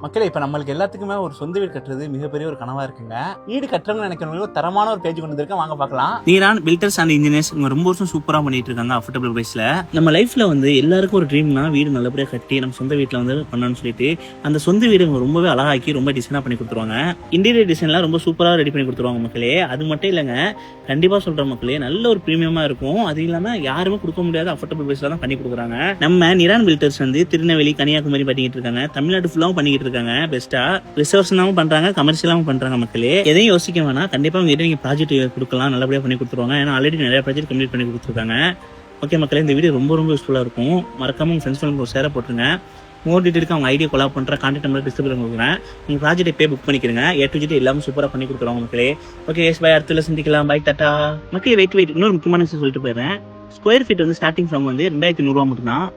மக்களே இப்போ நம்மளுக்கு எல்லாத்துக்குமே ஒரு சொந்த வீடு கட்டுறது மிகப்பெரிய ஒரு கனவா இருக்குங்க. வீடு கட்டுறவங்க நினைக்கிறவங்க ஒரு தரமான ஒரு பேஜ் கொண்டு வந்திருக்கேன், வாங்க பார்க்கலாம். நீரான் பில்டர்ஸ் அண்ட் இன்ஜினியர்ஸ் இவங்க ரொம்ப வருஷம் சூப்பரா பண்ணிட்டு இருக்காங்க அஃபோர்டபுள் பிரைஸ்ல. நம்ம லைஃப்ல வந்து எல்லாருக்கும் ஒரு ட்ரீம்னா வீடு நல்லபடியா கட்டி நம்ம சொந்த வீட்டில் வந்து பண்ணணும்னு சொல்லிட்டு அந்த சொந்த வீடு இவங்க ரொம்பவே அழகாக்கி ரொம்ப டிசைனா பண்ணி கொடுத்துருவாங்க. இன்டீரியர் டிசைன்லாம் ரொம்ப சூப்பரா ரெடி பண்ணி கொடுத்துருவாங்க மக்களே. அது மட்டும் இல்லைங்க, கண்டிப்பா சொல்ற மக்களே, நல்ல ஒரு பிரீமியமா இருக்கும். அது இல்லாம யாருமே கொடுக்க முடியாத அஃபோர்டபுள் பிரைஸ்ல தான் பண்ணி கொடுக்குறாங்க. நம்ம நிரான் பில்டர்ஸ் வந்து திருநெல்வேலி, கன்னியாகுமரி பண்ணிட்டு இருக்காங்க. தமிழ்நாடு ஃபுல்லாவும் பண்ணிட்டு இருக்காங்க. பெஸ்டா ரிசர்வ்ஸாவும் பண்றாங்க, கமர்ஷியலாவும் பண்றாங்க மக்களே. எதையும் யோசிக்க வேணாம், கண்டிப்பா உங்க நீங்க ப்ராஜெக்ட் கொடுக்கலாம், நல்லபடியா பண்ணி கொடுத்துருவாங்க. ஏன்னா ஆல்ரெடி நிறைய ப்ராஜெக்ட் கம்ப்ளீட் பண்ணி கொடுத்துருக்காங்க. ஓகே மக்களே, இந்த வீடியோ ரொம்ப ரொம்ப யூஸ்ஃபுல்லா இருக்கும். மறக்காம உங்க ஃப்ரெண்ட்ஸ் ஒரு ஷேர் போட்டுருங்க. மோர் டீட்டெயிலுக்கு அவங்க ஐடியா கொலாப் பண்ற கான்டாக்ட் நம்பர் டிஸ்கிரிப்ஷன்ல கொடுக்குறேன். உங்க ப்ராஜெக்ட் பே புக் பண்ணிக்கிறங்க. A to Z எல்லாமே சூப்பரா பண்ணி கொடுத்துருவாங்க மக்களே. ஓகே எஸ் பை, அடுத்த சந்திக்கலாம். பை டாடா மக்களே. வெயிட் இன்னொரு முக்கியமான விஷயம் சொல்லிட்டு போயிடுறேன். ஸ்கொயர் ஃபீட் வந்து ஸ்டார்டிங் ஃப்ரம் வந்து 2100 ரூபா மட்டும் தான்.